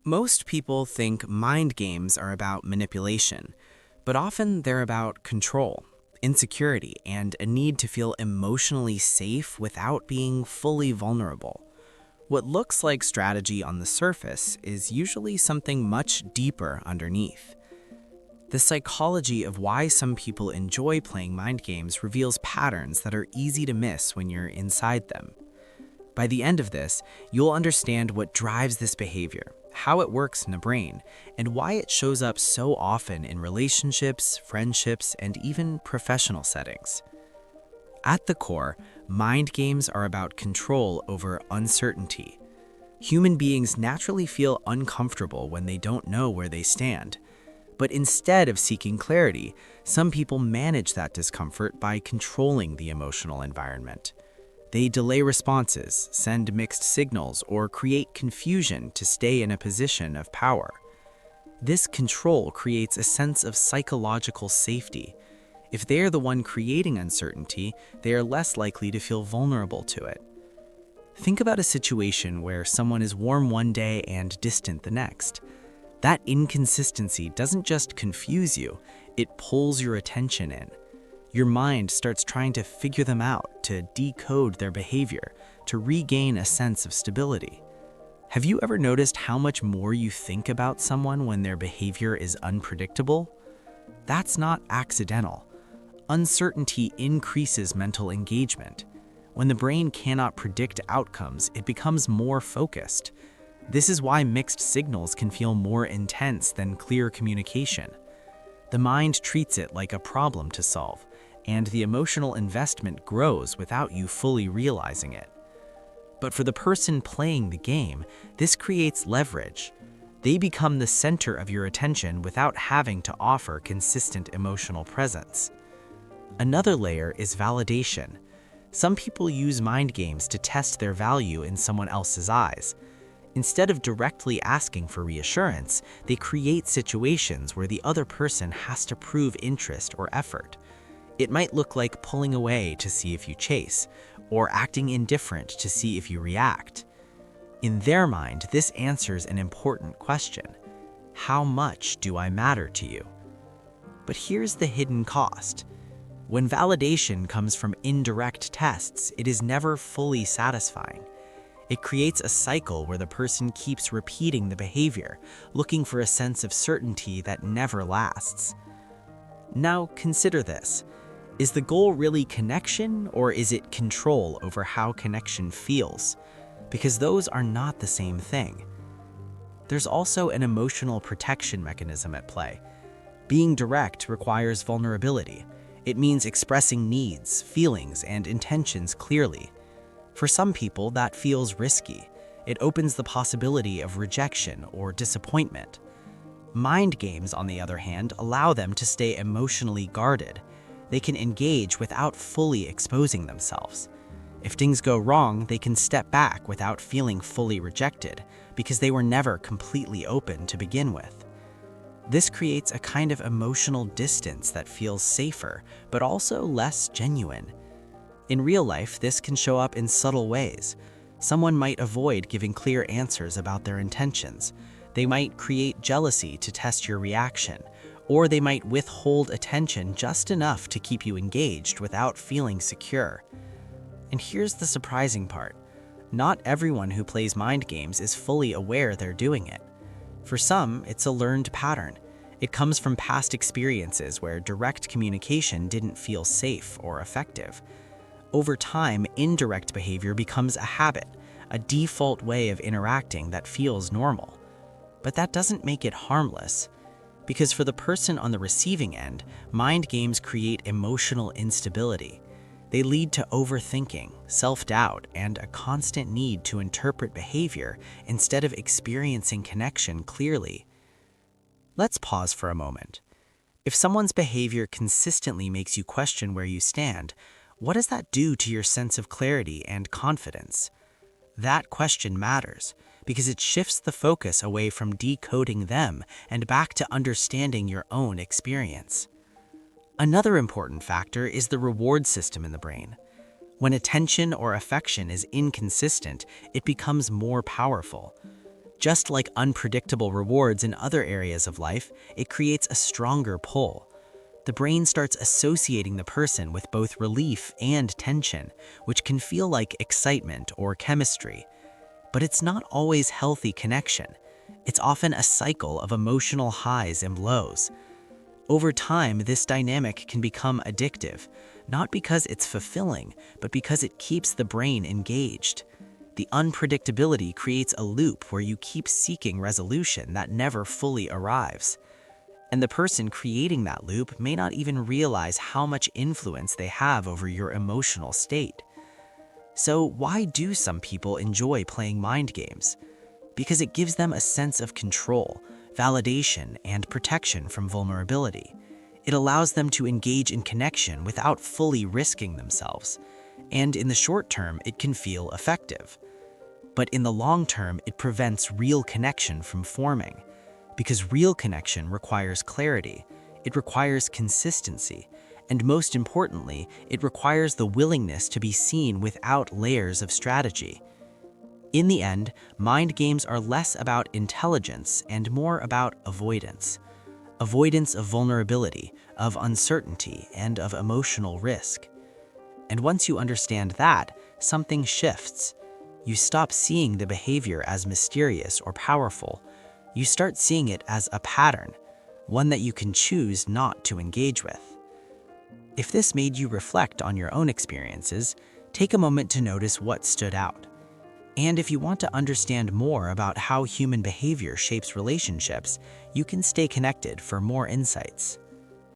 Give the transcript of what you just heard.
Most people think mind games are about manipulation, but often they're about control, insecurity, and a need to feel emotionally safe without being fully vulnerable. What looks like strategy on the surface is usually something much deeper underneath. The psychology of why some people enjoy playing mind games reveals patterns that are easy to miss when you're inside them. By the end of this, you'll understand what drives this behavior, how it works in the brain, and why it shows up so often in relationships, friendships, and even professional settings. At the core, mind games are about control over uncertainty. Human beings naturally feel uncomfortable when they don't know where they stand. But instead of seeking clarity, some people manage that discomfort by controlling the emotional environment. They delay responses, send mixed signals, or create confusion to stay in a position of power. This control creates a sense of psychological safety. If they are the one creating uncertainty, they are less likely to feel vulnerable to it. Think about a situation where someone is warm one day and distant the next. That inconsistency doesn't just confuse you, it pulls your attention in. Your mind starts trying to figure them out, to decode their behavior, to regain a sense of stability. Have you ever noticed how much more you think about someone when their behavior is unpredictable? That's not accidental. Uncertainty increases mental engagement. When the brain cannot predict outcomes, it becomes more focused. This is why mixed signals can feel more intense than clear communication. The mind treats it like a problem to solve, and the emotional investment grows without you fully realizing it. But for the person playing the game, this creates leverage. They become the center of your attention without having to offer consistent emotional presence. Another layer is validation. Some people use mind games to test their value in someone else's eyes. Instead of directly asking for reassurance, they create situations where the other person has to prove interest or effort. It might look like pulling away to see if you chase, or acting indifferent to see if you react. In their mind, this answers an important question. How much do I matter to you? But here's the hidden cost. When validation comes from indirect tests, it is never fully satisfying. It creates a cycle where the person keeps repeating the behavior, looking for a sense of certainty that never lasts. Now consider this. Is the goal really connection, or is it control over how connection feels? Because those are not the same thing. There's also an emotional protection mechanism at play. Being direct requires vulnerability. It means expressing needs, feelings, and intentions clearly. For some people, that feels risky. It opens the possibility of rejection or disappointment. Mind games, on the other hand, allow them to stay emotionally guarded. They can engage without fully exposing themselves. If things go wrong, they can step back without feeling fully rejected, because they were never completely open to begin with. This creates a kind of emotional distance that feels safer, but also less genuine. In real life, this can show up in subtle ways. Someone might avoid giving clear answers about their intentions. They might create jealousy to test your reaction, or they might withhold attention just enough to keep you engaged without feeling secure. And here's the surprising part. Not everyone who plays mind games is fully aware they're doing it. For some, it's a learned pattern. It comes from past experiences where direct communication didn't feel safe or effective. Over time, indirect behavior becomes a habit, a default way of interacting that feels normal. But that doesn't make it harmless. Because for the person on the receiving end, mind games create emotional instability. They lead to overthinking, self-doubt, and a constant need to interpret behavior instead of experiencing connection clearly. Let's pause for a moment. If someone's behavior consistently makes you question where you stand, what does that do to your sense of clarity and confidence? That question matters because it shifts the focus away from decoding them and back to understanding your own experience. Another important factor is the reward system in the brain. When attention or affection is inconsistent, it becomes more powerful. Just like unpredictable rewards in other areas of life, it creates a stronger pull. The brain starts associating the person with both relief and tension, which can feel like excitement or chemistry. But it's not always healthy connection. It's often a cycle of emotional highs and lows. Over time, this dynamic can become addictive, not because it's fulfilling, but because it keeps the brain engaged. The unpredictability creates a loop where you keep seeking resolution that never fully arrives. And the person creating that loop may not even realize how much influence they have over your emotional state. So why do some people enjoy playing mind games? Because it gives them a sense of control, validation, and protection from vulnerability. It allows them to engage in connection without fully risking themselves. And in the short term, it can feel effective. But in the long term, it prevents real connection from forming. Because real connection requires clarity, it requires consistency, and most importantly, it requires the willingness to be seen without layers of strategy. In the end, mind games are less about intelligence and more about avoidance. Avoidance of vulnerability, of uncertainty, and of emotional risk. And once you understand that, something shifts. You stop seeing the behavior as mysterious or powerful. You start seeing it as a pattern, one that you can choose not to engage with. If this made you reflect on your own experiences, take a moment to notice what stood out. And if you want to understand more about how human behavior shapes relationships, you can stay connected for more insights.